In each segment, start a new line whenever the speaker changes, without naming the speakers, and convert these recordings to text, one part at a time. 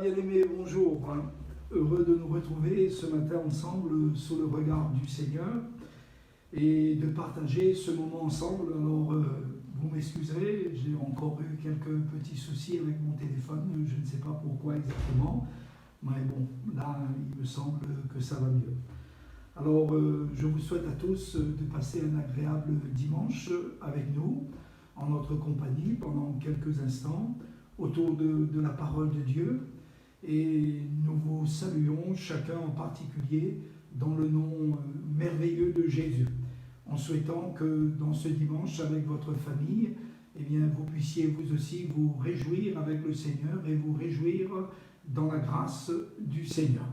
bien-aimés, bonjour. Heureux de nous retrouver ce matin ensemble sous le regard du Seigneur et de partager ce moment ensemble. Alors, vous m'excuserez, j'ai encore eu quelques petits soucis avec mon téléphone, je ne sais pas pourquoi exactement, mais bon, là, il me semble que ça va mieux. Alors, je vous souhaite à tous de passer un agréable dimanche avec nous, en notre compagnie, pendant quelques instants, autour de la parole de Dieu. Et nous vous saluons chacun en particulier dans le nom merveilleux de Jésus, en souhaitant que dans ce dimanche, avec votre famille, eh bien, vous puissiez vous aussi vous réjouir avec le Seigneur et vous réjouir dans la grâce du Seigneur.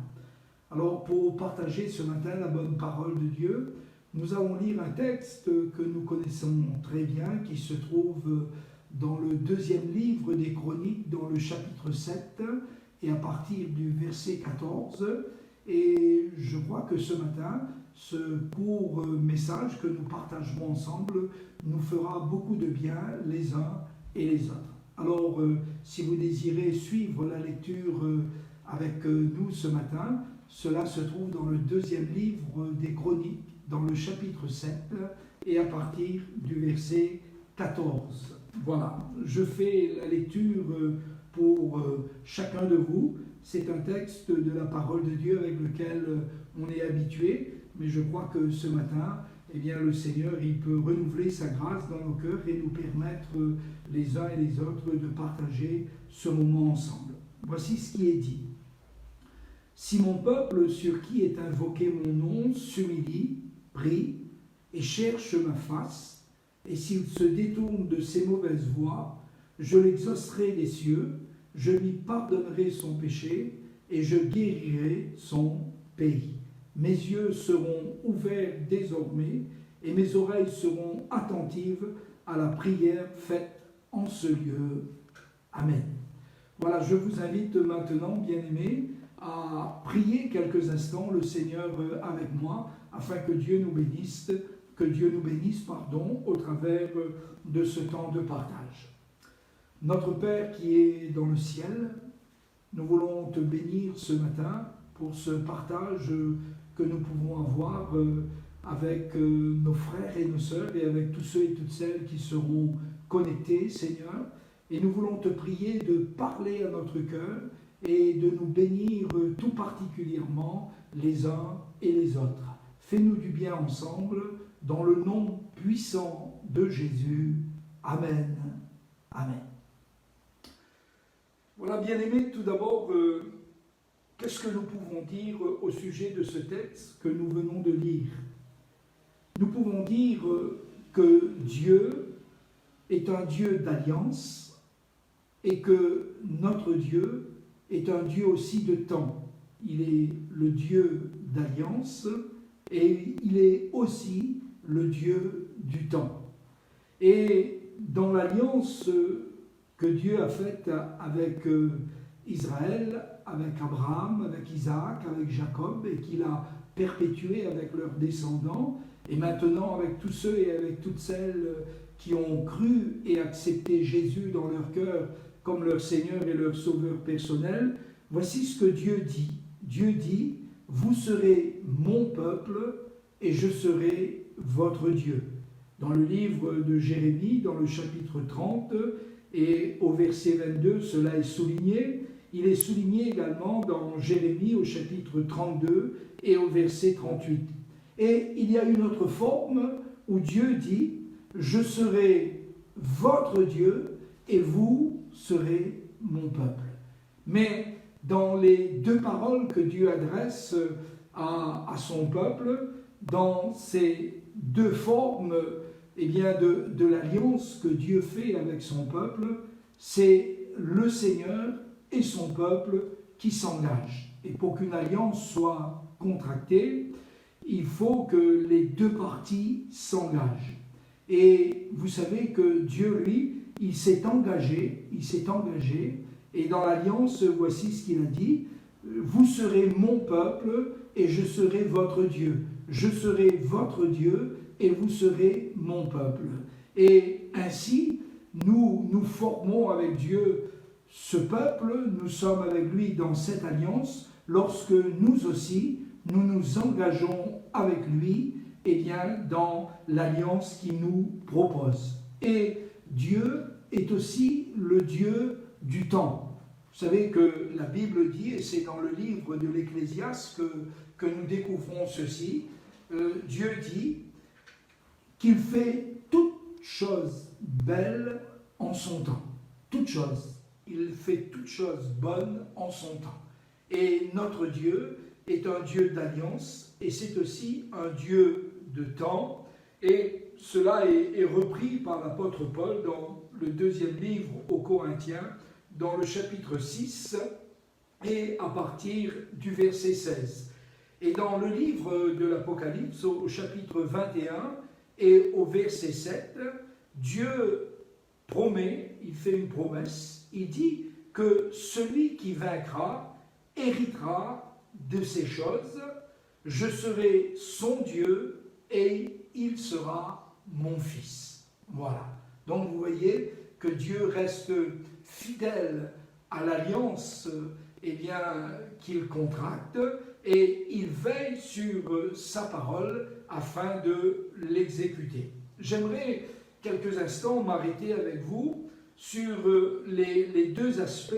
Alors, pour partager ce matin la bonne parole de Dieu, nous allons lire un texte que nous connaissons très bien, qui se trouve dans le deuxième livre des Chroniques, dans le chapitre 7, et à partir du verset 14. Et je crois que ce matin, ce court message que nous partagerons ensemble nous fera beaucoup de bien les uns et les autres. Alors, si vous désirez suivre la lecture avec nous ce matin, cela se trouve dans le deuxième livre des Chroniques, dans le chapitre 7, et à partir du verset 14. Voilà, je fais la lecture pour chacun de vous. C'est un texte de la parole de Dieu avec lequel on est habitué, mais je crois que ce matin, eh bien, le Seigneur, il peut renouveler sa grâce dans nos cœurs et nous permettre les uns et les autres de partager ce moment ensemble. Voici ce qui est dit. Si mon peuple sur qui est invoqué mon nom s'humilie, prie et cherche ma face, et s'il se détourne de ses mauvaises voies, je l'exaucerai des cieux, je lui pardonnerai son péché et je guérirai son pays. Mes yeux seront ouverts désormais et mes oreilles seront attentives à la prière faite en ce lieu. Amen. Voilà, je vous invite maintenant, bien-aimés, à prier quelques instants le Seigneur avec moi, afin que Dieu nous bénisse, au travers de ce temps de partage. Notre Père qui est dans le ciel, nous voulons te bénir ce matin pour ce partage que nous pouvons avoir avec nos frères et nos sœurs et avec tous ceux et toutes celles qui seront connectés, Seigneur. Et nous voulons te prier de parler à notre cœur et de nous bénir tout particulièrement les uns et les autres. Fais-nous du bien ensemble, dans le nom puissant de Jésus. Amen. Amen. Voilà, bien-aimés, tout d'abord, qu'est-ce que nous pouvons dire au sujet de ce texte que nous venons de lire? Nous pouvons dire que Dieu est un Dieu d'alliance et que notre Dieu est un Dieu aussi de temps. Il est le Dieu d'alliance et il est aussi le Dieu du temps. Et dans l'alliance que Dieu a faite avec Israël, avec Abraham, avec Isaac, avec Jacob, et qu'il a perpétué avec leurs descendants, et maintenant avec tous ceux et avec toutes celles qui ont cru et accepté Jésus dans leur cœur comme leur Seigneur et leur Sauveur personnel, voici ce que Dieu dit. Dieu dit, « Vous serez mon peuple et je serai votre Dieu ». Dans le livre de Jérémie, dans le chapitre 30 et au verset 22, cela est souligné. Il est souligné également dans Jérémie au chapitre 32 et au verset 38. Et il y a une autre forme où Dieu dit, « Je serai votre Dieu et vous serez mon peuple ». Mais dans les deux paroles que Dieu adresse à son peuple, dans ces deux formes eh bien, de l'alliance que Dieu fait avec son peuple, c'est le Seigneur et son peuple qui s'engagent. Et pour qu'une alliance soit contractée, il faut que les deux parties s'engagent. Et vous savez que Dieu, lui, il s'est engagé, et dans l'alliance, voici ce qu'il a dit, « Vous serez mon peuple et je serai votre Dieu. Je serai votre Dieu et vous serez mon peuple. » Et ainsi, nous formons avec Dieu ce peuple, nous sommes avec lui dans cette alliance lorsque nous aussi, nous nous engageons avec lui dans l'alliance qu'il nous propose. Et Dieu est aussi le Dieu du temps. Vous savez que la Bible dit, et c'est dans le livre de l'Ecclésiaste que nous découvrons ceci, Dieu dit qu'il fait toutes choses belles en son temps. Toutes choses. Il fait toutes choses bonnes en son temps. Et notre Dieu est un Dieu d'alliance et c'est aussi un Dieu de temps. Et cela est repris par l'apôtre Paul dans le deuxième livre aux Corinthiens, dans le chapitre 6 et à partir du verset 16. Et dans le livre de l'Apocalypse, au chapitre 21 et au verset 7, Dieu promet, il fait une promesse, il dit que celui qui vaincra héritera de ces choses, je serai son Dieu et il sera mon fils. Voilà. Donc vous voyez que Dieu reste fidèle à l'alliance qu'il contracte et il veille sur sa parole afin de l'exécuter. J'aimerais quelques instants m'arrêter avec vous sur les deux aspects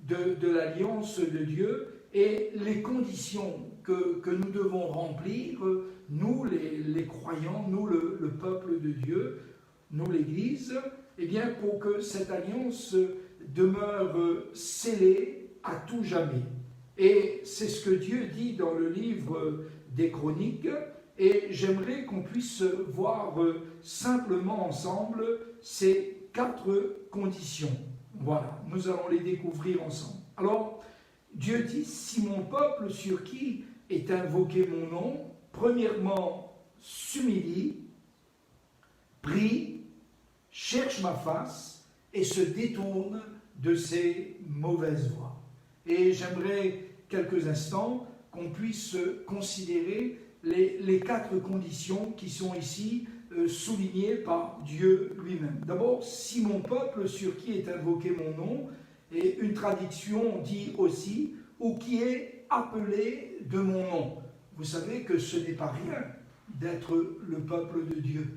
de l'alliance de Dieu et les conditions que nous devons remplir, nous les croyants, nous le peuple de Dieu, nous l'Église, pour que cette alliance demeure scellée à tout jamais. Et c'est ce que Dieu dit dans le livre des Chroniques, et j'aimerais qu'on puisse voir simplement ensemble ces 4 conditions. Voilà, nous allons les découvrir ensemble. Alors, Dieu dit, si mon peuple sur qui est invoqué mon nom, premièrement, s'humilie, prie, cherche ma face et se détourne de ses mauvaises voies. Et j'aimerais quelques instants qu'on puisse considérer les 4 conditions qui sont ici soulignées par Dieu lui-même. D'abord, si mon peuple sur qui est invoqué mon nom, et une traduction dit aussi, ou qui est appelé de mon nom. Vous savez que ce n'est pas rien d'être le peuple de Dieu.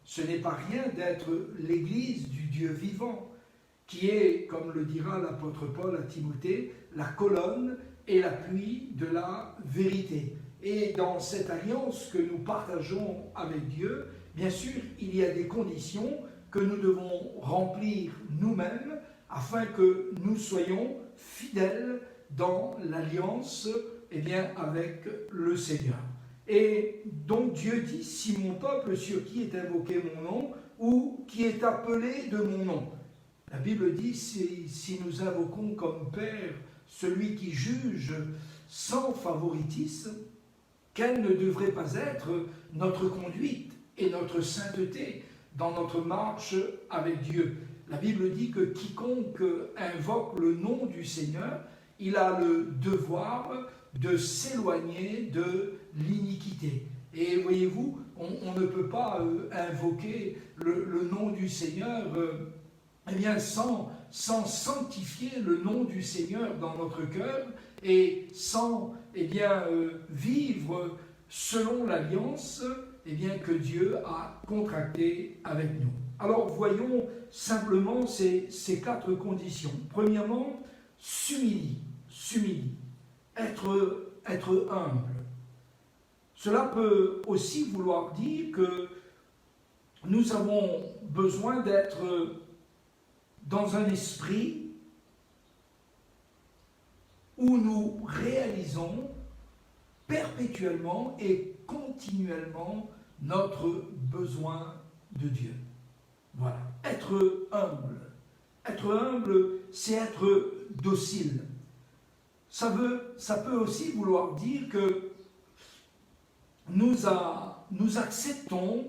Ce n'est pas rien d'être l'Église du Dieu vivant, qui est, comme le dira l'apôtre Paul à Timothée, la colonne et l'appui de la vérité. Et dans cette alliance que nous partageons avec Dieu, bien sûr, il y a des conditions que nous devons remplir nous-mêmes afin que nous soyons fidèles dans l'alliance avec le Seigneur. Et donc Dieu dit, si mon peuple sur qui est invoqué mon nom, ou qui est appelé de mon nom. La Bible dit, si nous invoquons comme Père celui qui juge sans favoritisme, quelle ne devrait pas être notre conduite et notre sainteté dans notre marche avec Dieu. La Bible dit que quiconque invoque le nom du Seigneur, il a le devoir de s'éloigner de l'iniquité. Et voyez-vous, on ne peut pas invoquer le nom du Seigneur sans sanctifier le nom du Seigneur dans notre cœur et sans vivre selon l'alliance que Dieu a contractée avec nous. Alors voyons simplement ces 4 conditions. Premièrement, s'humilie, être humble. Cela peut aussi vouloir dire que nous avons besoin d'être dans un esprit où nous réalisons perpétuellement et continuellement notre besoin de Dieu. Voilà, être humble. Être humble, c'est être docile. Ça peut aussi vouloir dire que nous acceptons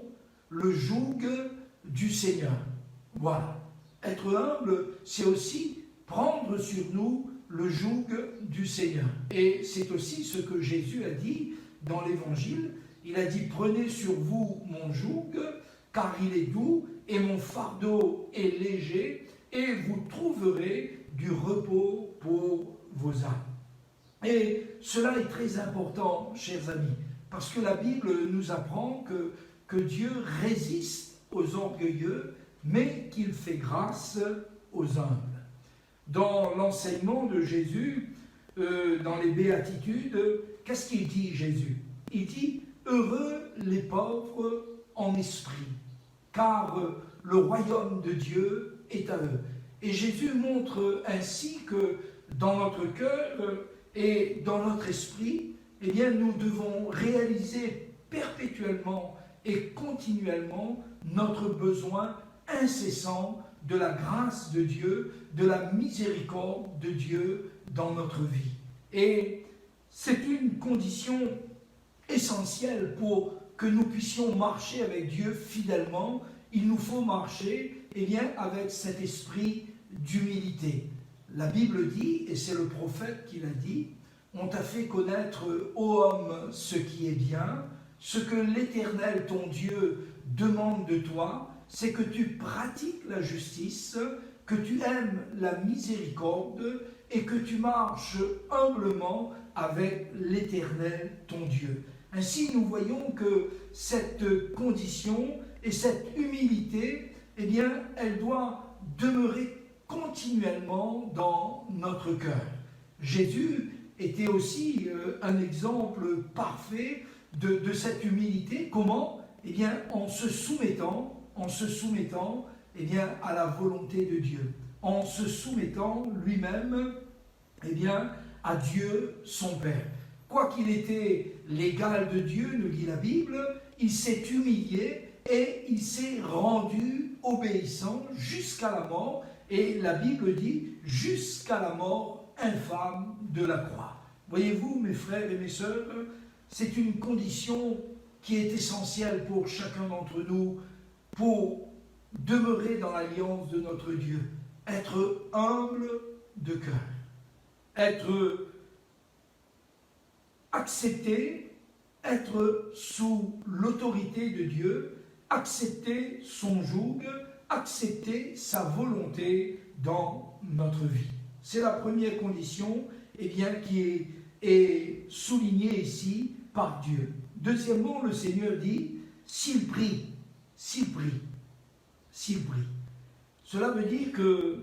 le joug du Seigneur. Voilà. Être humble, c'est aussi prendre sur nous le joug du Seigneur. Et c'est aussi ce que Jésus a dit dans l'Évangile. Il a dit, prenez sur vous mon joug, car il est doux, et mon fardeau est léger, et vous trouverez du repos pour vos âmes. Et cela est très important, chers amis, parce que la Bible nous apprend que Dieu résiste aux orgueilleux, mais qu'il fait grâce aux humbles. Dans l'enseignement de Jésus, dans les béatitudes, qu'est-ce qu'il dit Jésus? Il dit « Heureux les pauvres en esprit, car le royaume de Dieu est à eux. » Et Jésus montre ainsi que dans notre cœur et dans notre esprit, eh bien, nous devons réaliser perpétuellement et continuellement notre besoin incessant de la grâce de Dieu, de la miséricorde de Dieu dans notre vie. Et c'est une condition essentielle pour que nous puissions marcher avec Dieu fidèlement. Il nous faut marcher avec cet esprit d'humilité. La Bible dit, et c'est le prophète qui l'a dit, « On t'a fait connaître, ô homme, ce qui est bien, ce que l'Éternel, ton Dieu, demande de toi, c'est que tu pratiques la justice, que tu aimes la miséricorde et que tu marches humblement avec l'Éternel, ton Dieu. » Ainsi, nous voyons que cette condition et cette humilité, elle doit demeurer continuellement dans notre cœur. Jésus était aussi un exemple parfait de cette humilité. Comment? En se soumettant à la volonté de Dieu, en se soumettant lui-même à Dieu son Père. Quoiqu'il était l'égal de Dieu, nous dit la Bible, il s'est humilié et il s'est rendu obéissant jusqu'à la mort, et la Bible dit jusqu'à la mort infâme de la croix. Voyez-vous, mes frères et mes sœurs, c'est une condition qui est essentielle pour chacun d'entre nous pour demeurer dans l'alliance de notre Dieu, être humble de cœur, être accepté, être sous l'autorité de Dieu, accepter son joug, accepter sa volonté dans notre vie. C'est la première condition qui est soulignée ici par Dieu. Deuxièmement, le Seigneur dit « s'il prie ». Cela veut dire que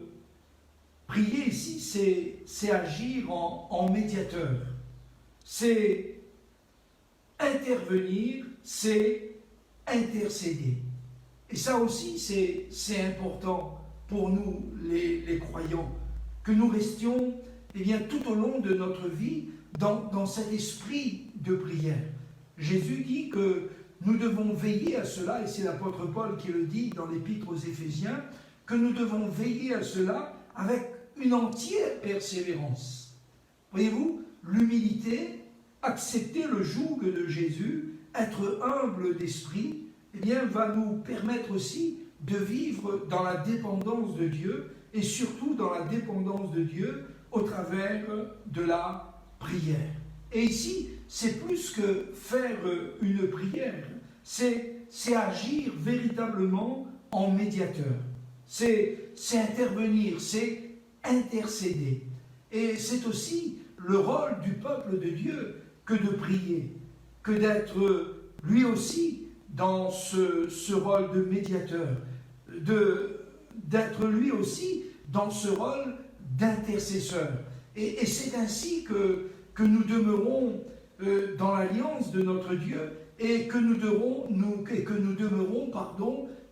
prier ici, c'est agir en médiateur. C'est intervenir, c'est intercéder. Et ça aussi, c'est important pour nous, les croyants, que nous restions tout au long de notre vie dans cet esprit de prière. Jésus dit que nous devons veiller à cela, et c'est l'apôtre Paul qui le dit dans l'épître aux Éphésiens, que nous devons veiller à cela avec une entière persévérance. Voyez-vous, l'humilité, accepter le joug de Jésus, être humble d'esprit, va nous permettre aussi de vivre dans la dépendance de Dieu, et surtout dans la dépendance de Dieu au travers de la prière. Et ici, c'est plus que faire une prière, c'est agir véritablement en médiateur, c'est intervenir, c'est intercéder. Et c'est aussi le rôle du peuple de Dieu que de prier, que d'être lui aussi dans ce rôle de médiateur, d'être lui aussi dans ce rôle d'intercesseur. Et c'est ainsi que nous demeurons dans l'alliance de notre Dieu et que nous demeurons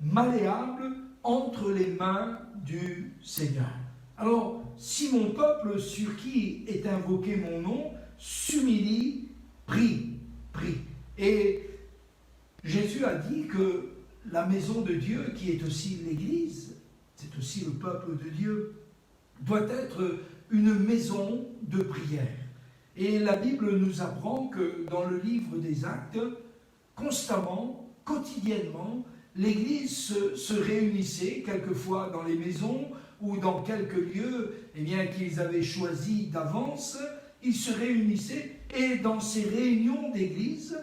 malléables entre les mains du Seigneur. Alors, si mon peuple sur qui est invoqué mon nom s'humilie, prie. Et Jésus a dit que la maison de Dieu, qui est aussi l'Église, c'est aussi le peuple de Dieu, doit être une maison de prière. Et la Bible nous apprend que dans le livre des Actes, constamment, quotidiennement, l'Église se réunissait, quelquefois dans les maisons ou dans quelques lieux qu'ils avaient choisis d'avance. Ils se réunissaient et dans ces réunions d'Église,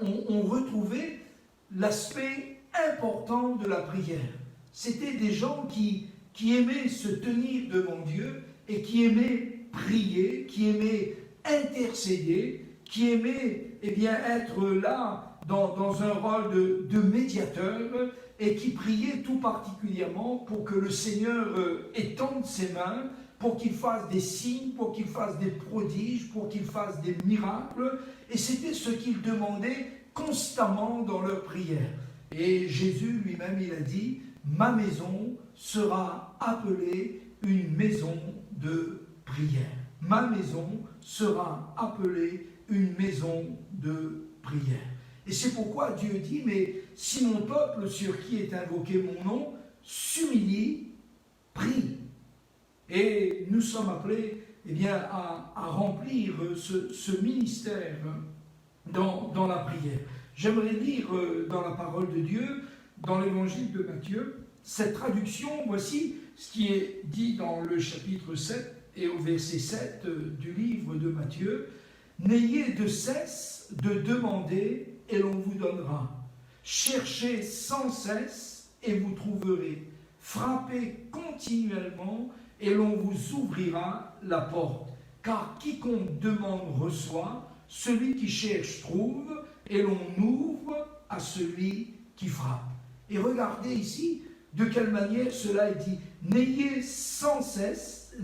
on retrouvait l'aspect important de la prière. C'était des gens qui qui aimait se tenir devant Dieu et qui aimait prier, qui aimait intercéder, qui aimait être là dans un rôle de médiateur et qui priait tout particulièrement pour que le Seigneur étende ses mains, pour qu'il fasse des signes, pour qu'il fasse des prodiges, pour qu'il fasse des miracles. Et c'était ce qu'ils demandaient constamment dans leur prière. Et Jésus lui-même, il a dit, « Ma maison sera appelée une maison de prière. » Ma maison sera appelée une maison de prière. Et c'est pourquoi Dieu dit, mais si mon peuple sur qui est invoqué mon nom s'humilie, prie. Et nous sommes appelés à remplir ce ministère dans la prière. J'aimerais lire dans la parole de Dieu, dans l'évangile de Matthieu, cette traduction. Voici ce qui est dit dans le chapitre 7 et au verset 7 du livre de Matthieu. « N'ayez de cesse de demander et l'on vous donnera. Cherchez sans cesse et vous trouverez. Frappez continuellement et l'on vous ouvrira la porte. Car quiconque demande reçoit, celui qui cherche trouve, et l'on ouvre à celui qui frappe. » Et regardez ici de quelle manière cela est dit. N'ayez de cesse,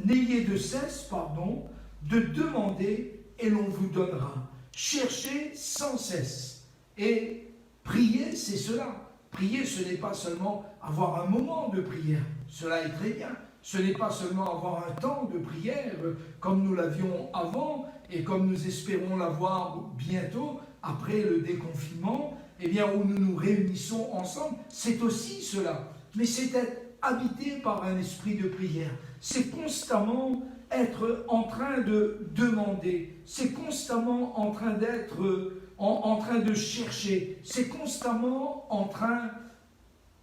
de demander et l'on vous donnera. Cherchez sans cesse. Et prier, c'est cela. Prier, ce n'est pas seulement avoir un moment de prière. Cela est très bien. Ce n'est pas seulement avoir un temps de prière comme nous l'avions avant et comme nous espérons l'avoir bientôt après le déconfinement, où nous nous réunissons ensemble. C'est aussi cela. Mais c'est être habité par un esprit de prière. C'est constamment être en train de demander. C'est constamment en train d'être en train de chercher. C'est constamment en train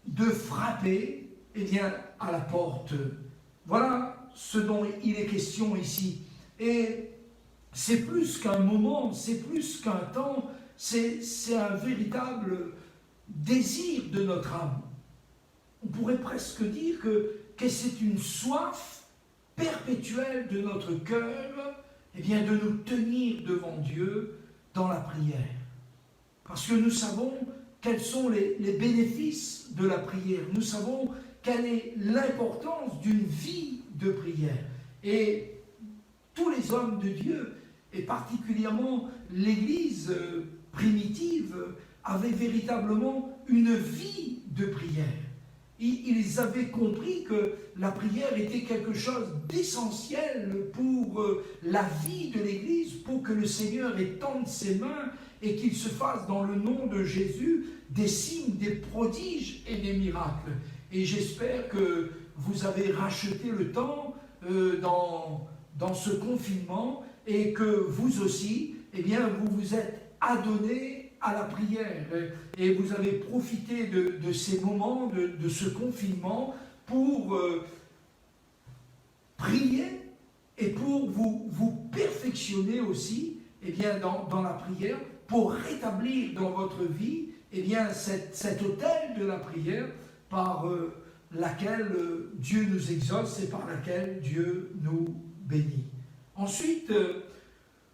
de frapper à la porte. Voilà ce dont il est question ici. Et c'est plus qu'un moment, c'est plus qu'un temps, c'est un véritable désir de notre âme. On pourrait presque dire que c'est une soif perpétuelle de notre cœur, de nous tenir devant Dieu dans la prière. Parce que nous savons quels sont les bénéfices de la prière. Nous savons quelle est l'importance d'une vie de prière. Et tous les hommes de Dieu, et particulièrement l'Église primitive, avaient véritablement une vie de prière. Ils avaient compris que la prière était quelque chose d'essentiel pour la vie de l'Église, pour que le Seigneur étende ses mains et qu'il se fasse dans le nom de Jésus des signes, des prodiges et des miracles. Et j'espère que vous avez racheté le temps dans ce confinement et que vous aussi, vous vous êtes adonné à la prière et vous avez profité de ces moments, de ce confinement pour prier et pour vous perfectionner aussi dans la prière, pour rétablir dans votre vie cet autel de la prière par laquelle Dieu nous exauce et par laquelle Dieu nous bénit. Ensuite,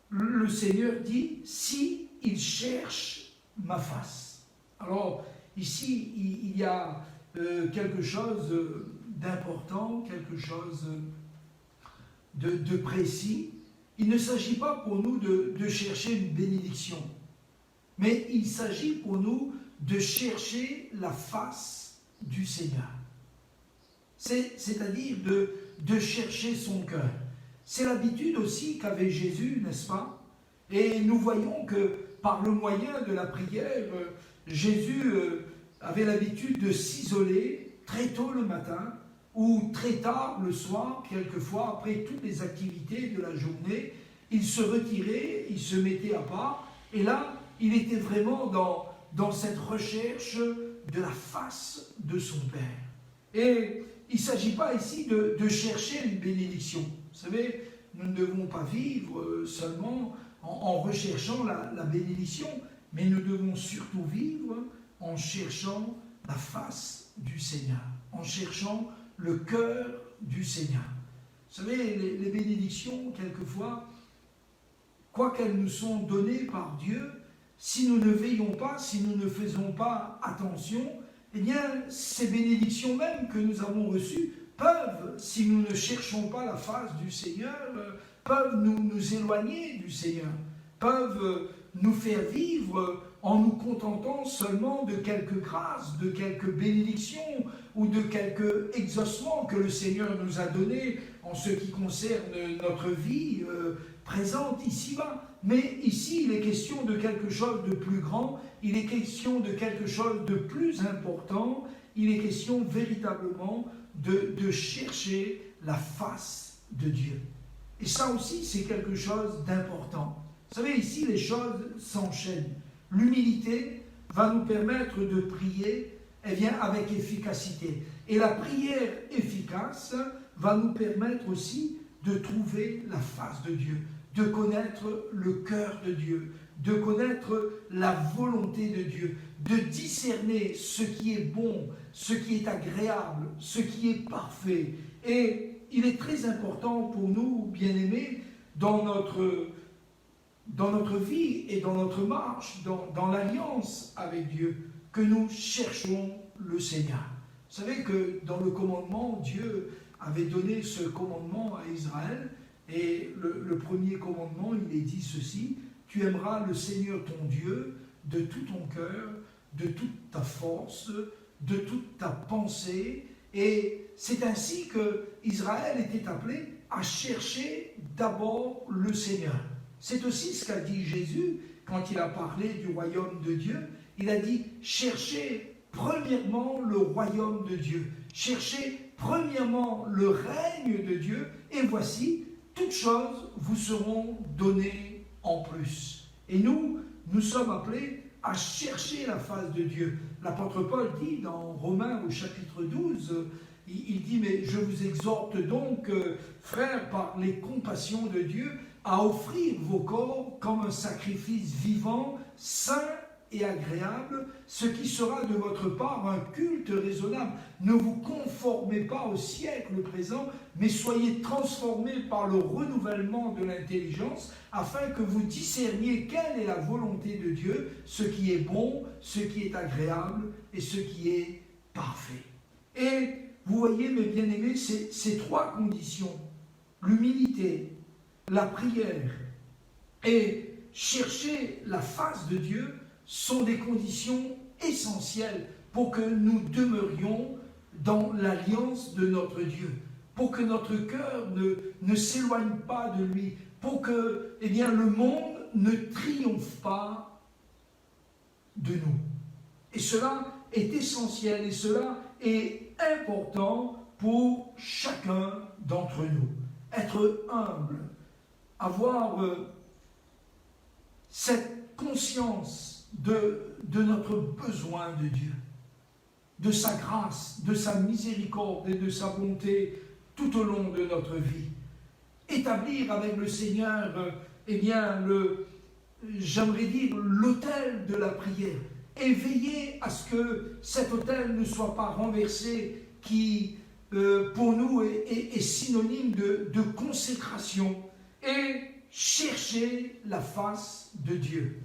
le Seigneur dit, si il cherche ma face. Alors, ici, il y a quelque chose d'important, quelque chose de précis. Il ne s'agit pas pour nous de chercher une bénédiction, mais il s'agit pour nous de chercher la face du Seigneur. C'est-à-dire de chercher son cœur. C'est l'habitude aussi qu'avait Jésus, n'est-ce pas? Et nous voyons que par le moyen de la prière, Jésus avait l'habitude de s'isoler très tôt le matin ou très tard le soir, quelquefois après toutes les activités de la journée. Il se retirait, il se mettait à part, et là, il était vraiment dans cette recherche de la face de son Père. Et il ne s'agit pas ici de chercher une bénédiction. Vous savez, nous ne devons pas vivre seulement en recherchant la bénédiction, mais nous devons surtout vivre en cherchant la face du Seigneur, en cherchant le cœur du Seigneur. Vous savez, les bénédictions, quelquefois, quoi qu'elles nous sont données par Dieu, si nous ne veillons pas, si nous ne faisons pas attention, eh bien, ces bénédictions même que nous avons reçues peuvent, si nous ne cherchons pas la face du Seigneur, peuvent nous éloigner du Seigneur, peuvent nous faire vivre en nous contentant seulement de quelques grâces, de quelques bénédictions ou de quelques exaucements que le Seigneur nous a donnés en ce qui concerne notre vie présente ici-bas. Mais ici, il est question de quelque chose de plus grand, il est question de quelque chose de plus important, il est question véritablement de chercher la face de Dieu. Et ça aussi, c'est quelque chose d'important. Vous savez, ici, les choses s'enchaînent. L'humilité va nous permettre de prier avec efficacité. Et la prière efficace va nous permettre aussi de trouver la face de Dieu, de connaître le cœur de Dieu, de connaître la volonté de Dieu, de discerner ce qui est bon, ce qui est agréable, ce qui est parfait. Et il est très important pour nous, bien-aimés, dans notre vie et dans notre marche, dans l'alliance avec Dieu, que nous cherchons le Seigneur. Vous savez que dans le commandement, Dieu avait donné ce commandement à Israël, et le premier commandement, il est dit ceci: tu aimeras le Seigneur ton Dieu de tout ton cœur, de toute ta force, de toute ta pensée. Et c'est ainsi que Israël était appelé à chercher d'abord le Seigneur. C'est aussi ce qu'a dit Jésus quand il a parlé du royaume de Dieu. Il a dit: cherchez premièrement le royaume de Dieu, cherchez premièrement le règne de Dieu, et voici, toutes choses vous seront données en plus. Et nous sommes appelés à chercher la face de Dieu. L'apôtre Paul dit dans Romains au chapitre 12, il dit: mais je vous exhorte donc, frères, par les compassions de Dieu, à offrir vos corps comme un sacrifice vivant, saint et agréable, ce qui sera de votre part un culte raisonnable. Ne vous conformez pas au siècle présent, mais soyez transformés par le renouvellement de l'intelligence, afin que vous discerniez quelle est la volonté de Dieu, ce qui est bon, ce qui est agréable et ce qui est parfait. Et vous voyez, mes bien-aimés, ces trois conditions, l'humilité, la prière et chercher la face de Dieu, sont des conditions essentielles pour que nous demeurions dans l'alliance de notre Dieu, pour que notre cœur ne s'éloigne pas de lui, pour que le monde ne triomphe pas de nous. Et cela est essentiel et cela est important pour chacun d'entre nous. Être humble, avoir cette conscience de notre besoin de Dieu, de sa grâce, de sa miséricorde et de sa bonté tout au long de notre vie. Établir avec le Seigneur, j'aimerais dire, l'autel de la prière, et veiller à ce que cet autel ne soit pas renversé, qui pour nous est synonyme de consécration, et chercher la face de Dieu.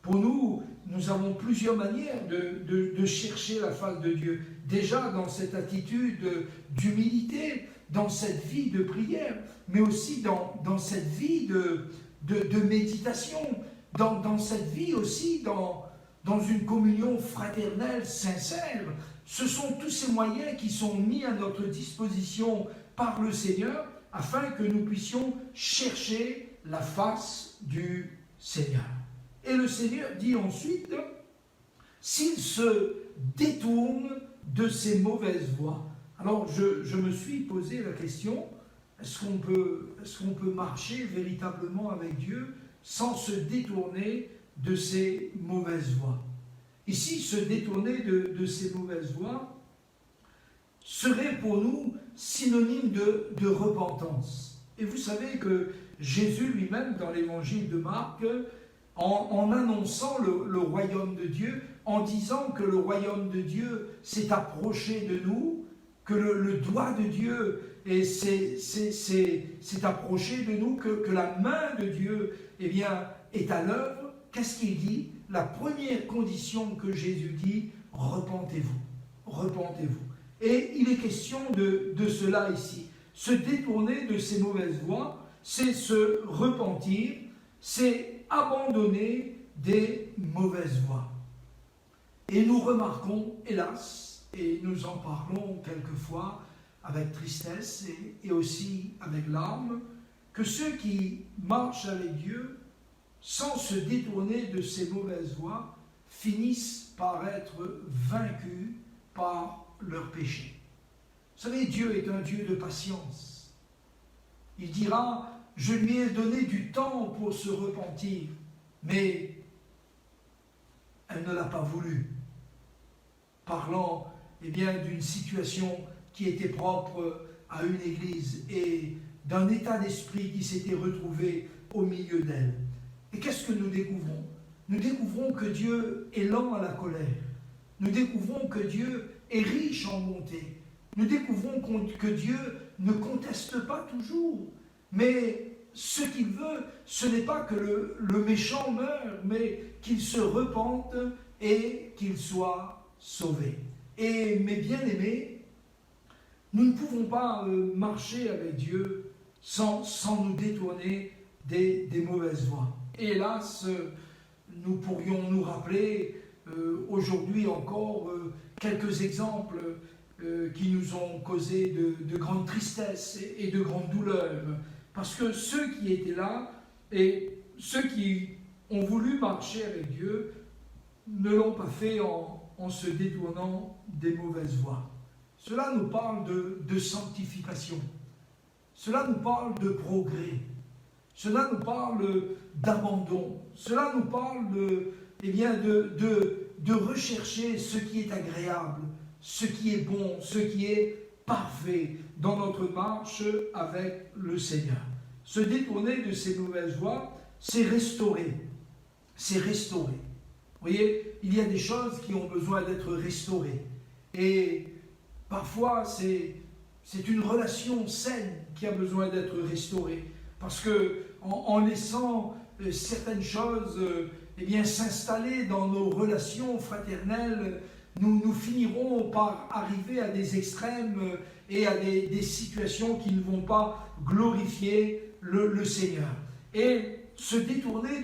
Pour nous, nous avons plusieurs manières de chercher la face de Dieu. Déjà dans cette attitude d'humilité, dans cette vie de prière, mais aussi dans cette vie de méditation, dans cette vie aussi dans une communion fraternelle sincère. Ce sont tous ces moyens qui sont mis à notre disposition par le Seigneur, afin que nous puissions chercher la face du Seigneur. Et le Seigneur dit ensuite: s'il se détourne de ses mauvaises voies. Alors je me suis posé la question: est-ce qu'on peut marcher véritablement avec Dieu sans se détourner de ses mauvaises voies? Ici, se détourner de ses mauvaises voies serait pour nous synonyme de repentance. Et vous savez que Jésus lui-même, dans l'évangile de Marc, en annonçant le royaume de Dieu, en disant que le royaume de Dieu s'est approché de nous, que le doigt de Dieu s'est approché de nous, que la main de Dieu est à l'œuvre. Qu'est-ce qu'il dit? La première condition que Jésus dit, repentez-vous, repentez-vous. Et il est question de cela ici. Se détourner de ces mauvaises voies, c'est se repentir, c'est abandonner des mauvaises voies. Et nous remarquons, hélas, et nous en parlons quelquefois avec tristesse et aussi avec larmes, que ceux qui marchent avec Dieu, sans se détourner de ces mauvaises voies, finissent par être vaincus par leurs péchés. Vous savez, Dieu est un Dieu de patience. Il dira, je lui ai donné du temps pour se repentir, mais elle ne l'a pas voulu. Parlant d'une situation qui était propre à une église et d'un état d'esprit qui s'était retrouvé au milieu d'elle. Et qu'est-ce que nous découvrons? Nous découvrons que Dieu est lent à la colère. Nous découvrons que Dieu est riche en bonté. Nous découvrons que Dieu ne conteste pas toujours. Mais ce qu'il veut, ce n'est pas que le méchant meure, mais qu'il se repente et qu'il soit sauvé. Et mes bien-aimés, nous ne pouvons pas marcher avec Dieu sans nous détourner des mauvaises voies. Et hélas, nous pourrions nous rappeler aujourd'hui encore quelques exemples qui nous ont causé de grande tristesse et de grande douleur. Parce que ceux qui étaient là et ceux qui ont voulu marcher avec Dieu ne l'ont pas fait en se détournant des mauvaises voies. Cela nous parle de sanctification. Cela nous parle de progrès. Cela nous parle d'abandon. Cela nous parle de rechercher ce qui est agréable, ce qui est bon, ce qui est parfait dans notre marche avec le Seigneur. Se détourner de ces mauvaises voies, c'est restaurer. C'est restaurer. Vous voyez, il y a des choses qui ont besoin d'être restaurées. Et parfois, c'est une relation saine qui a besoin d'être restaurée. Parce que en laissant certaines choses s'installer dans nos relations fraternelles, nous finirons par arriver à des extrêmes et à des situations qui ne vont pas glorifier le Seigneur. Et se détourner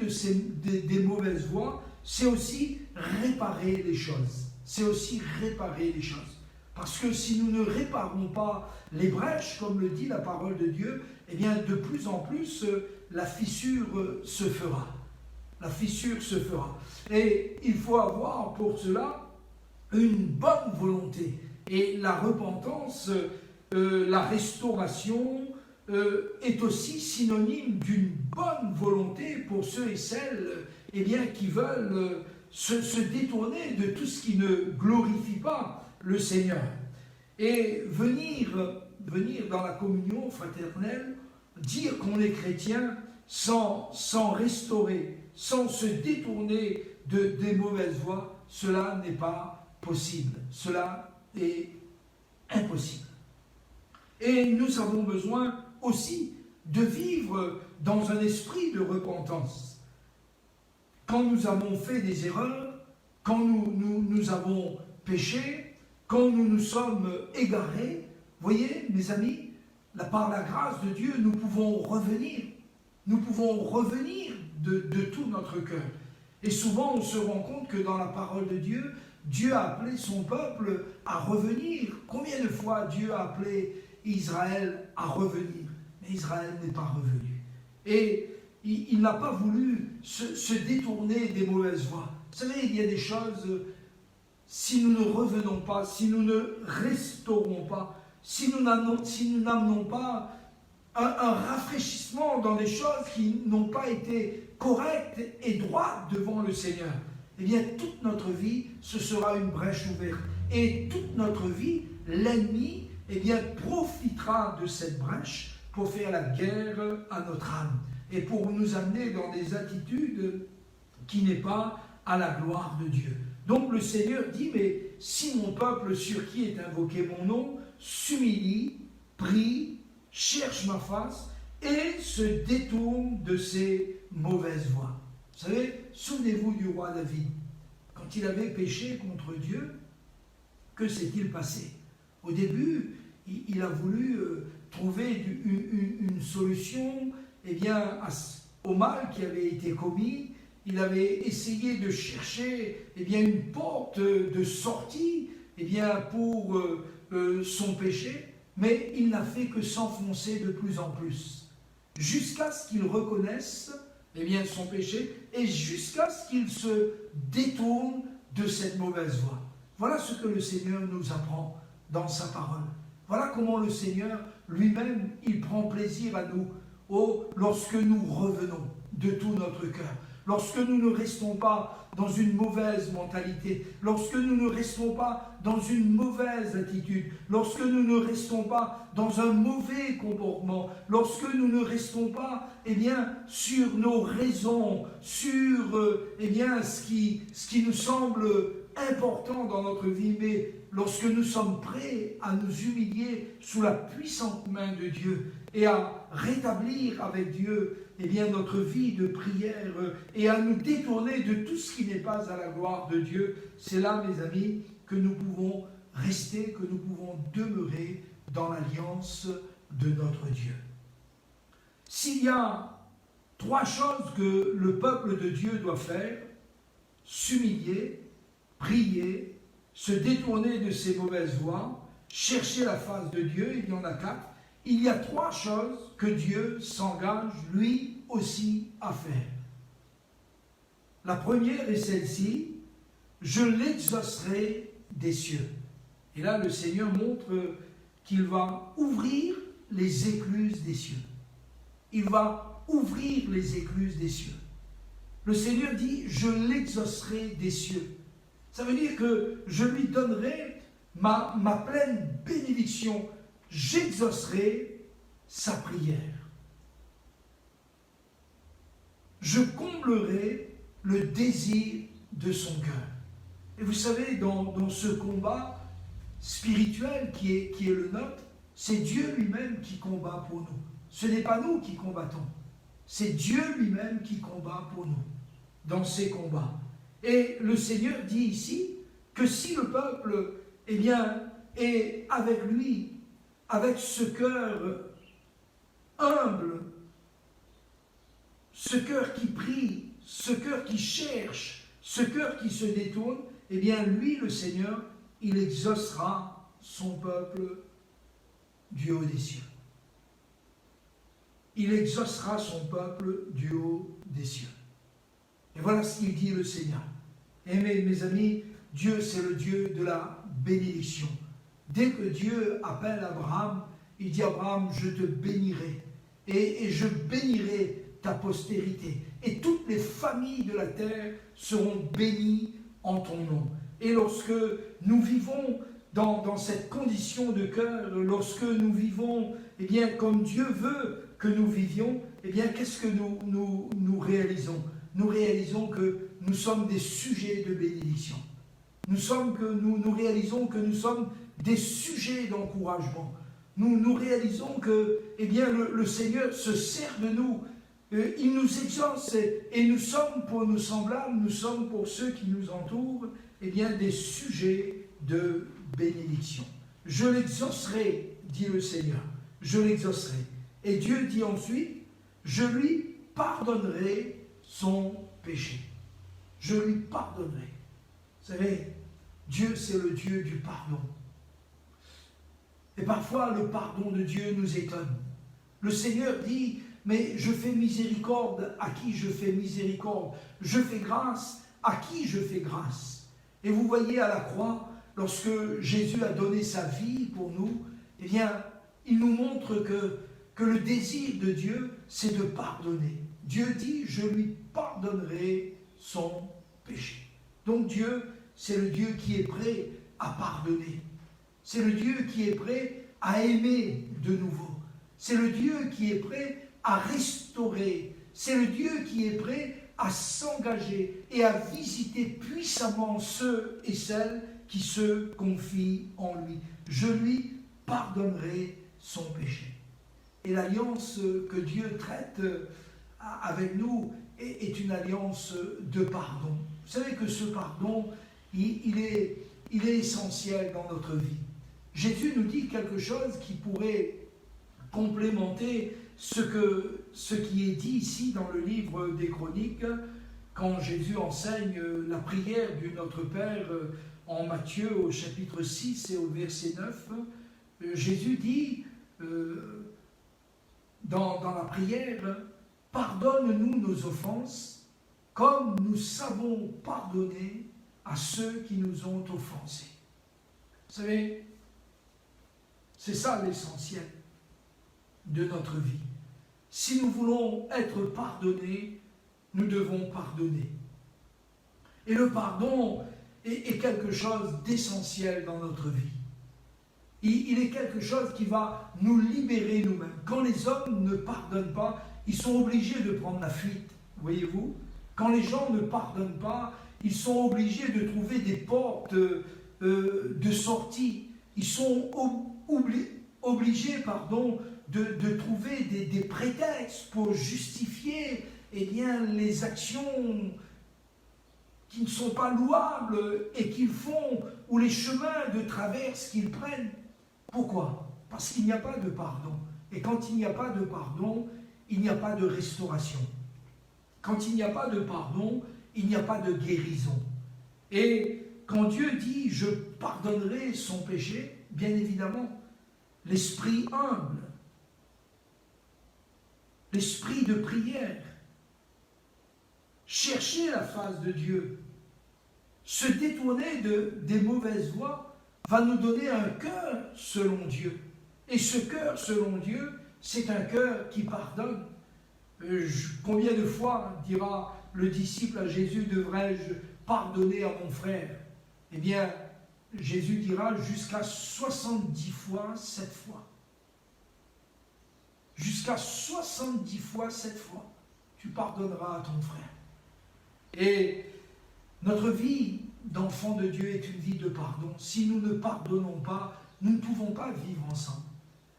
des mauvaises voies, c'est aussi réparer les choses. C'est aussi réparer les choses. Parce que si nous ne réparons pas les brèches, comme le dit la parole de Dieu, de plus en plus, la fissure se fera. La fissure se fera. Et il faut avoir pour cela une bonne volonté. Et la repentance, la restauration est aussi synonyme d'une bonne volonté pour ceux et celles qui veulent se détourner de tout ce qui ne glorifie pas le Seigneur. Et venir dans la communion fraternelle, dire qu'on est chrétien sans restaurer, sans se détourner des mauvaises voies, cela n'est pas possible. Cela est impossible. Et nous avons besoin aussi de vivre dans un esprit de repentance. Quand nous avons fait des erreurs, quand nous avons péché, quand nous nous sommes égarés, voyez, mes amis, par la grâce de Dieu, nous pouvons revenir. Nous pouvons revenir de tout notre cœur. Et souvent, on se rend compte que dans la parole de Dieu, Dieu a appelé son peuple à revenir. Combien de fois Dieu a appelé Israël à revenir? Mais Israël n'est pas revenu. Et il n'a pas voulu se détourner des mauvaises voies. Vous savez, il y a des choses, si nous ne revenons pas, si nous ne restaurons pas, si nous n'amenons pas un rafraîchissement dans des choses qui n'ont pas été correctes et droites devant le Seigneur, toute notre vie, ce sera une brèche ouverte. Et toute notre vie, l'ennemi, profitera de cette brèche pour faire la guerre à notre âme et pour nous amener dans des attitudes qui n'est pas à la gloire de Dieu. Donc le Seigneur dit, mais si mon peuple sur qui est invoqué mon nom s'humilie, prie, cherche ma face et se détourne de ses mauvaises voies. Vous savez, souvenez-vous du roi David. Quand il avait péché contre Dieu, que s'est-il passé? Au début, il a voulu trouver une solution au mal qui avait été commis. Il avait essayé de chercher une porte de sortie pour son péché, mais il n'a fait que s'enfoncer de plus en plus, jusqu'à ce qu'il reconnaisse son péché et jusqu'à ce qu'il se détourne de cette mauvaise voie. Voilà ce que le Seigneur nous apprend dans sa parole. Voilà comment le Seigneur lui-même, il prend plaisir à nous lorsque nous revenons de tout notre cœur. Lorsque nous ne restons pas dans une mauvaise mentalité, lorsque nous ne restons pas dans une mauvaise attitude, lorsque nous ne restons pas dans un mauvais comportement, lorsque nous ne restons pas sur nos raisons, sur ce qui nous semble important dans notre vie, mais lorsque nous sommes prêts à nous humilier sous la puissante main de Dieu et à rétablir avec Dieu notre vie de prière et à nous détourner de tout ce qui n'est pas à la gloire de Dieu, c'est là, mes amis, que nous pouvons rester, que nous pouvons demeurer dans l'alliance de notre Dieu. S'il y a 3 choses que le peuple de Dieu doit faire: s'humilier, prier, se détourner de ses mauvaises voies, chercher la face de Dieu, il y en a 4. Il y a 3 choses que Dieu s'engage lui aussi à faire. La première est celle-ci: je l'exaucerai des cieux. Et là, le Seigneur montre qu'il va ouvrir les écluses des cieux. Il va ouvrir les écluses des cieux. Le Seigneur dit: je l'exaucerai des cieux. Ça veut dire que je lui donnerai ma pleine bénédiction. J'exaucerai sa prière. Je comblerai le désir de son cœur. Et vous savez, dans ce combat spirituel qui est le nôtre, c'est Dieu lui-même qui combat pour nous. Ce n'est pas nous qui combattons. C'est Dieu lui-même qui combat pour nous dans ces combats. Et le Seigneur dit ici que si le peuple est avec lui, avec ce cœur humble, ce cœur qui prie, ce cœur qui cherche, ce cœur qui se détourne, lui, le Seigneur, il exaucera son peuple du haut des cieux. Il exaucera son peuple du haut des cieux. Et voilà ce qu'il dit le Seigneur. Et mes amis, Dieu, c'est le Dieu de la bénédiction. Dès que Dieu appelle Abraham, il dit: Abraham, je te bénirai, et je bénirai ta postérité, et toutes les familles de la terre seront bénies en ton nom. Et lorsque nous vivons dans cette condition de cœur, lorsque nous vivons comme Dieu veut que nous vivions, qu'est-ce que nous réalisons? Nous réalisons que nous sommes des sujets de bénédiction. Nous réalisons que nous sommes des sujets d'encouragement. Nous réalisons que le Seigneur se sert de nous. Il nous exauce et nous sommes pour nos semblables, nous sommes pour ceux qui nous entourent, des sujets de bénédiction. Je l'exaucerai, dit le Seigneur, je l'exaucerai. Et Dieu dit ensuite: je lui pardonnerai son péché. Je lui pardonnerai. Vous savez, Dieu, c'est le Dieu du pardon. Et parfois, le pardon de Dieu nous étonne. Le Seigneur dit: mais je fais miséricorde à qui je fais miséricorde. Je fais grâce à qui je fais grâce. Et vous voyez à la croix, lorsque Jésus a donné sa vie pour nous, il nous montre que le désir de Dieu, c'est de pardonner. Dieu dit: je lui pardonnerai son péché. Donc Dieu, c'est le Dieu qui est prêt à pardonner. C'est le Dieu qui est prêt à aimer de nouveau. C'est le Dieu qui est prêt à restaurer. C'est le Dieu qui est prêt à s'engager et à visiter puissamment ceux et celles qui se confient en lui. Je lui pardonnerai son péché. Et l'alliance que Dieu traite avec nous est une alliance de pardon. Vous savez que ce pardon, il est essentiel dans notre vie. Jésus nous dit quelque chose qui pourrait complémenter ce qui est dit ici dans le livre des Chroniques, quand Jésus enseigne la prière du Notre Père en Matthieu au chapitre 6 et au verset 9. Jésus dit dans la prière, « Pardonne-nous nos offenses, comme nous savons pardonner à ceux qui nous ont offensés. » Vous savez, c'est ça l'essentiel de notre vie. Si nous voulons être pardonnés, nous devons pardonner. Et le pardon est quelque chose d'essentiel dans notre vie. Il est quelque chose qui va nous libérer nous-mêmes. Quand les hommes ne pardonnent pas, ils sont obligés de prendre la fuite, voyez-vous. Quand les gens ne pardonnent pas, ils sont obligés de trouver des portes de sortie. Ils sont obligés de trouver des prétextes pour justifier les actions qui ne sont pas louables et qu'ils font, ou les chemins de traverse qu'ils prennent. Pourquoi? Parce qu'il n'y a pas de pardon. Et quand il n'y a pas de pardon, il n'y a pas de restauration. Quand il n'y a pas de pardon, il n'y a pas de guérison. Et quand Dieu dit « je pardonnerai son péché », bien évidemment, l'esprit humble, l'esprit de prière, chercher la face de Dieu, se détourner des mauvaises voies, va nous donner un cœur selon Dieu. Et ce cœur selon Dieu, c'est un cœur qui pardonne. Combien de fois, dira le disciple à Jésus, devrais-je pardonner à mon frère? Eh bien, Jésus dira jusqu'à 70 fois 7 fois. Jusqu'à 70 fois 7 fois, tu pardonneras à ton frère. Et notre vie d'enfant de Dieu est une vie de pardon. Si nous ne pardonnons pas, nous ne pouvons pas vivre ensemble.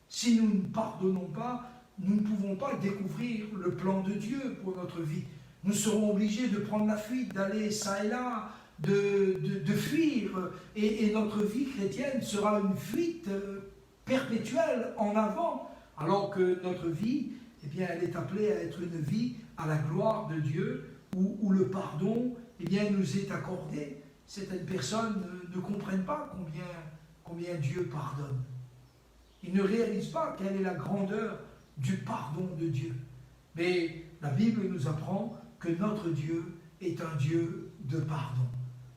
Si nous ne pardonnons pas, nous ne pouvons pas découvrir le plan de Dieu pour notre vie. Nous serons obligés de prendre la fuite, d'aller ça et là, de fuir. Et notre vie chrétienne sera une fuite perpétuelle en avant, alors que notre vie, eh bien, elle est appelée à être une vie à la gloire de Dieu, où le pardon, eh bien, nous est accordé. Certaines personnes ne comprennent pas combien Dieu pardonne. Ils ne réalisent pas quelle est la grandeur du pardon de Dieu. Mais la Bible nous apprend que notre Dieu est un Dieu de pardon.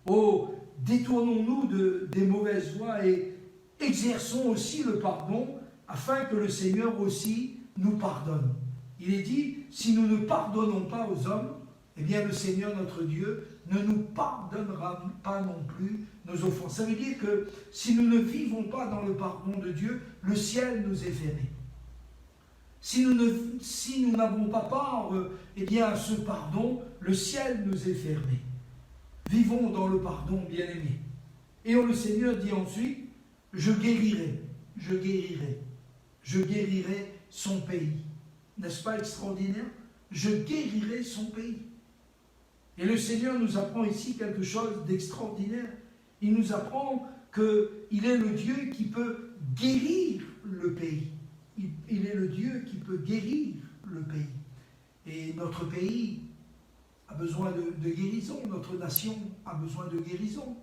Oh, détournons-nous des mauvaises voies et exerçons aussi le pardon afin que le Seigneur aussi nous pardonne. Il est dit, si nous ne pardonnons pas aux hommes, eh bien le Seigneur notre Dieu ne nous pardonnera pas non plus nos offenses. Ça veut dire que si nous ne vivons pas dans le pardon de Dieu, le ciel nous est fermé. Si nous n'avons pas part eh bien, à ce pardon, le ciel nous est fermé. Vivons dans le pardon, bien-aimés. Et le Seigneur dit ensuite, je guérirai son pays. N'est-ce pas extraordinaire? Je guérirai son pays. Et le Seigneur nous apprend ici quelque chose d'extraordinaire. Il nous apprend qu'il est le Dieu qui peut guérir le pays. Il est le Dieu qui peut guérir le pays. Et notre pays a besoin de guérison, notre nation a besoin de guérison.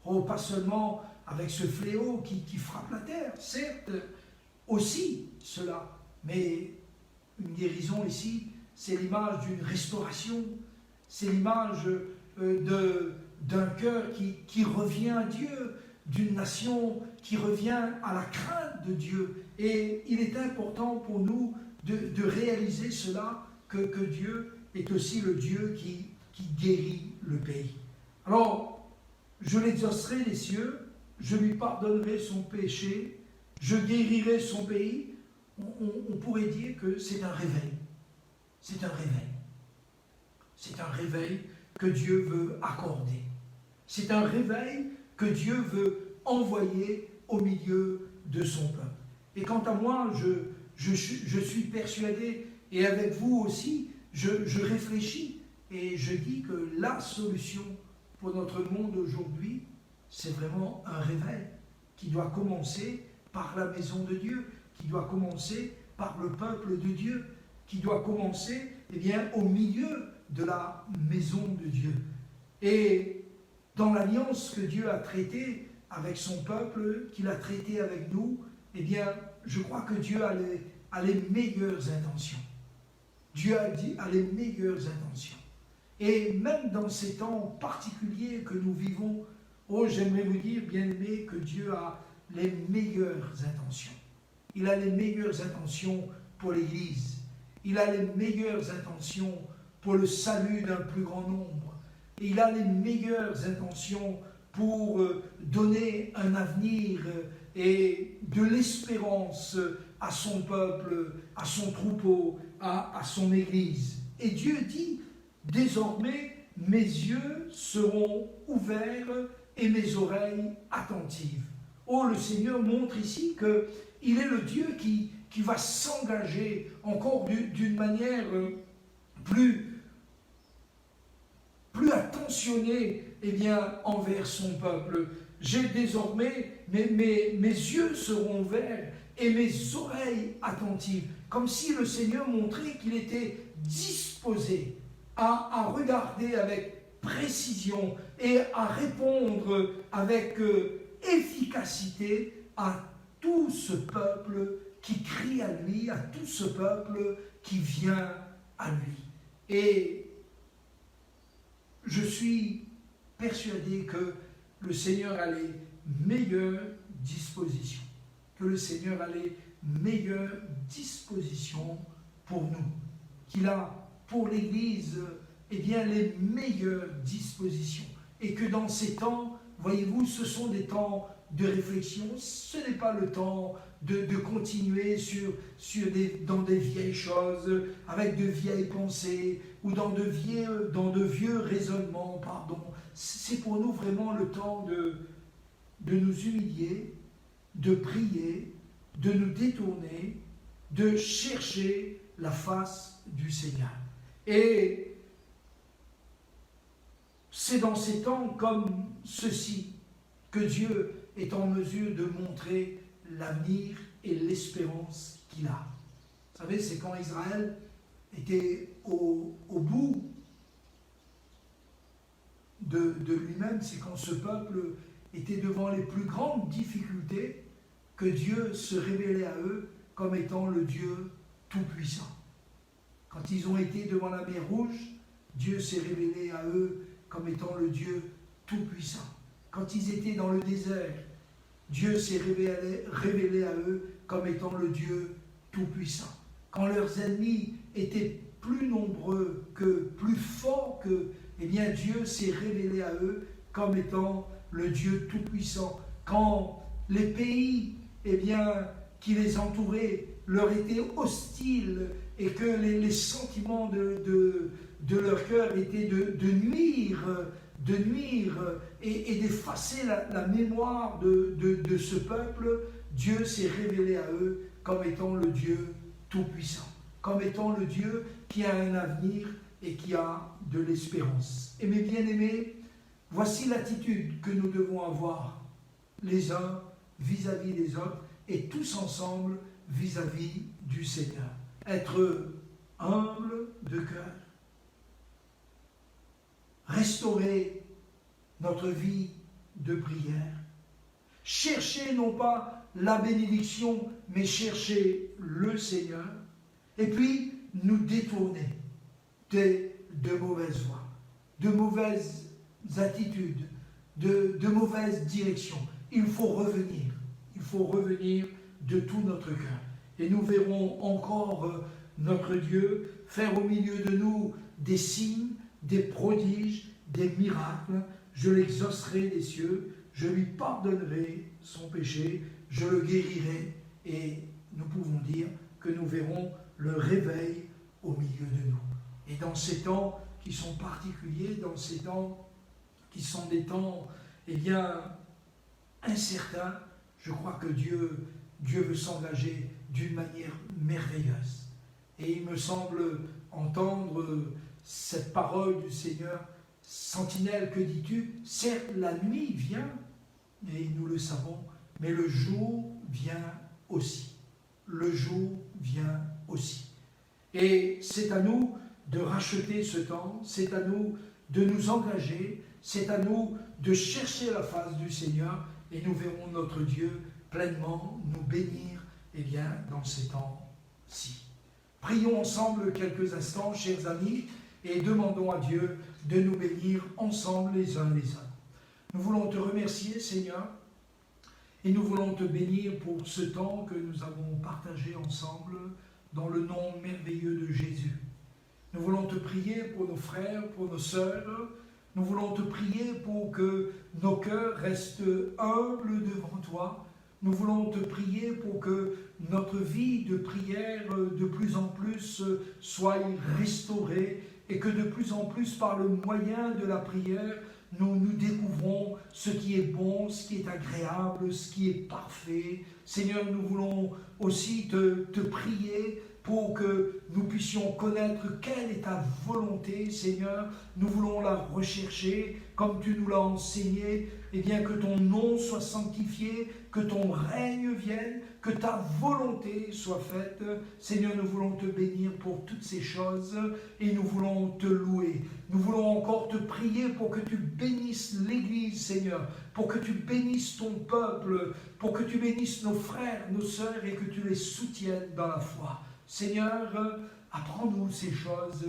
Oh, pas seulement avec ce fléau qui frappe la terre, certes, aussi cela, mais une guérison ici, c'est l'image d'une restauration, c'est l'image d'un cœur qui revient à Dieu, d'une nation qui revient à la crainte de Dieu. Et il est important pour nous de réaliser cela, que Dieu est aussi le Dieu qui guérit le pays. Alors, je l'exaucerai les cieux, je lui pardonnerai son péché, je guérirai son pays. On pourrait dire que c'est un réveil. C'est un réveil. C'est un réveil que Dieu veut accorder. C'est un réveil que Dieu veut envoyer au milieu de son peuple. Et quant à moi, je suis persuadé, et avec vous aussi, je réfléchis et je dis que la solution pour notre monde aujourd'hui, c'est vraiment un réveil qui doit commencer par la maison de Dieu, qui doit commencer par le peuple de Dieu, qui doit commencer au milieu de la maison de Dieu. Et dans l'alliance que Dieu a traitée avec son peuple, qu'il a traité avec nous, je crois que Dieu a les meilleures intentions. Dieu a les meilleures intentions. Et même dans ces temps particuliers que nous vivons, j'aimerais vous dire, bien-aimés, que Dieu a les meilleures intentions. Il a les meilleures intentions pour l'Église. Il a les meilleures intentions pour le salut d'un plus grand nombre. Il a les meilleures intentions pour donner un avenir et de l'espérance à son peuple, à son troupeau, à son Église. Et Dieu dit, désormais, mes yeux seront ouverts et mes oreilles attentives. Le Seigneur montre ici qu'il est le Dieu qui va s'engager encore d'une manière plus attentionnée envers son peuple. J'ai désormais, mes yeux seront ouverts et mes oreilles attentives. Comme si le Seigneur montrait qu'il était disposé à regarder avec précision et à répondre avec efficacité à tout ce peuple qui crie à lui, à tout ce peuple qui vient à lui. Et je suis persuadé que le Seigneur a les meilleures dispositions, que le Seigneur a les meilleures dispositions pour nous, qu'il a pour l'Église les meilleures dispositions, et que dans ces temps, voyez-vous, ce sont des temps de réflexion, ce n'est pas le temps de continuer dans des vieilles choses, avec de vieilles pensées, ou dans de vieux raisonnements, C'est pour nous vraiment le temps de nous humilier, de prier, de nous détourner, de chercher la face du Seigneur. Et c'est dans ces temps comme ceci que Dieu est en mesure de montrer l'avenir et l'espérance qu'il a. Vous savez, c'est quand Israël était au bout de lui-même, c'est quand ce peuple était devant les plus grandes difficultés que Dieu se révélait à eux comme étant le Dieu tout-puissant. Quand ils ont été devant la mer Rouge, Dieu s'est révélé à eux comme étant le Dieu tout-puissant. Quand ils étaient dans le désert, Dieu s'est révélé à eux comme étant le Dieu tout-puissant. Quand leurs ennemis étaient plus nombreux plus forts Dieu s'est révélé à eux comme étant le Dieu tout-puissant. Quand les pays qui les entouraient leur étaient hostiles et que les sentiments de leur cœur étaient de nuire et d'effacer la mémoire de ce peuple, Dieu s'est révélé à eux comme étant le Dieu tout-puissant, comme étant le Dieu qui a un avenir et qui a de l'espérance. Et mes bien-aimés, voici l'attitude que nous devons avoir les uns vis-à-vis des autres et tous ensemble vis-à-vis du Seigneur. Être humble de cœur, restaurer notre vie de prière, chercher non pas la bénédiction, mais chercher le Seigneur, et puis nous détourner de mauvaises voies, de mauvaises attitudes, de mauvaises directions. Il faut revenir de tout notre cœur. Et nous verrons encore notre Dieu faire au milieu de nous des signes, des prodiges, des miracles. Je l'exaucerai des cieux, je lui pardonnerai son péché, je le guérirai, et nous pouvons dire que nous verrons le réveil au milieu de nous. Et dans ces temps qui sont particuliers, dans ces temps qui sont des temps, incertains, je crois que Dieu Dieu veut s'engager d'une manière merveilleuse. Et il me semble entendre cette parole du Seigneur: Sentinelle, que dis-tu? Certes, la nuit vient, et nous le savons, mais le jour vient aussi. Le jour vient aussi. Et c'est à nous de racheter ce temps, c'est à nous de nous engager, c'est à nous de chercher la face du Seigneur, et nous verrons notre Dieu pleinement nous bénir dans ces temps-ci. Prions ensemble quelques instants, chers amis, et demandons à Dieu de nous bénir ensemble les uns les autres. Nous voulons te remercier, Seigneur, et nous voulons te bénir pour ce temps que nous avons partagé ensemble dans le nom merveilleux de Jésus. Nous voulons te prier pour nos frères, pour nos sœurs. Nous voulons te prier pour que nos cœurs restent humbles devant toi. Nous voulons te prier pour que notre vie de prière de plus en plus soit restaurée et que de plus en plus, par le moyen de la prière, nous découvrons ce qui est bon, ce qui est agréable, ce qui est parfait. Seigneur, nous voulons aussi te prier pour que nous puissions connaître quelle est ta volonté, Seigneur. Nous voulons la rechercher comme tu nous l'as enseigné, que ton nom soit sanctifié, que ton règne vienne, que ta volonté soit faite. Seigneur, nous voulons te bénir pour toutes ces choses et nous voulons te louer. Nous voulons encore te prier pour que tu bénisses l'Église, Seigneur, pour que tu bénisses ton peuple, pour que tu bénisses nos frères, nos sœurs et que tu les soutiennes dans la foi. Seigneur, apprends-nous ces choses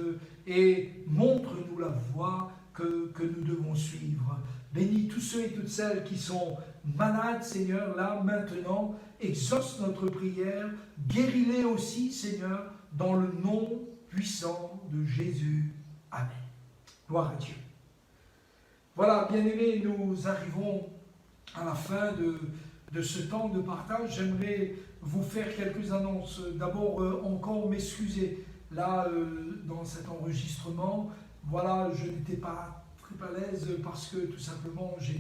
et montre-nous la voie que nous devons suivre. Bénis tous ceux et toutes celles qui sont malades, Seigneur, là, maintenant. Exauce notre prière. Guéris-les aussi, Seigneur, dans le nom puissant de Jésus. Amen. Gloire à Dieu. Voilà, bien-aimés, nous arrivons à la fin de ce temps de partage. J'aimerais vous faire quelques annonces. D'abord, encore m'excuser. Là, dans cet enregistrement, voilà, je n'étais pas très à l'aise parce que tout simplement, j'ai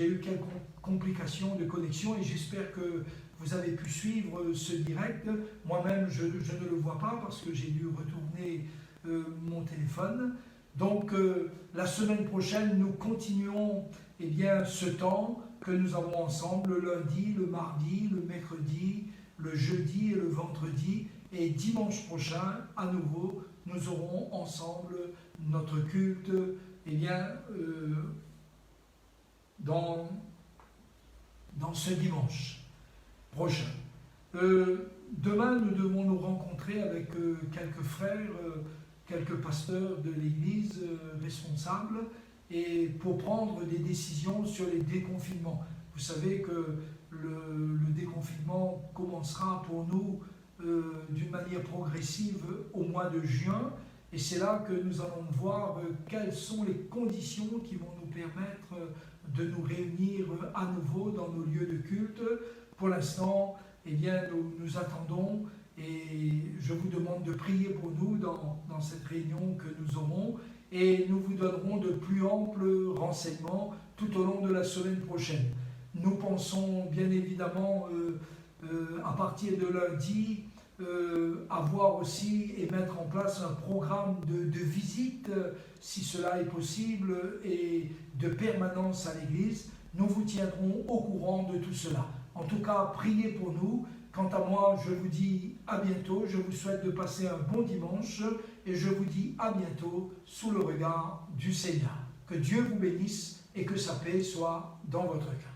eu quelques complications de connexion et j'espère que vous avez pu suivre ce direct. Moi-même, je ne le vois pas parce que j'ai dû retourner mon téléphone. Donc, la semaine prochaine, nous continuons ce temps que nous avons ensemble, le lundi, le mardi, le mercredi, le jeudi et le vendredi. Et dimanche prochain, à nouveau, nous aurons ensemble notre culte dans ce dimanche prochain. Demain, nous devons nous rencontrer avec quelques frères, quelques pasteurs de l'Église responsables, et pour prendre des décisions sur les déconfinements. Vous savez que le déconfinement commencera pour nous d'une manière progressive au mois de juin, et c'est là que nous allons voir quelles sont les conditions qui vont nous permettre de nous réunir à nouveau dans nos lieux de culte. Pour l'instant, nous attendons, et je vous demande de prier pour nous dans cette réunion que nous aurons, et nous vous donnerons de plus amples renseignements tout au long de la semaine prochaine. Nous pensons bien évidemment à partir de lundi avoir aussi et mettre en place un programme de visite, si cela est possible, et de permanence à l'Église. Nous vous tiendrons au courant de tout cela. En tout cas, priez pour nous. Quant à moi, je vous dis à bientôt. Je vous souhaite de passer un bon dimanche et je vous dis à bientôt sous le regard du Seigneur. Que Dieu vous bénisse et que sa paix soit dans votre cœur.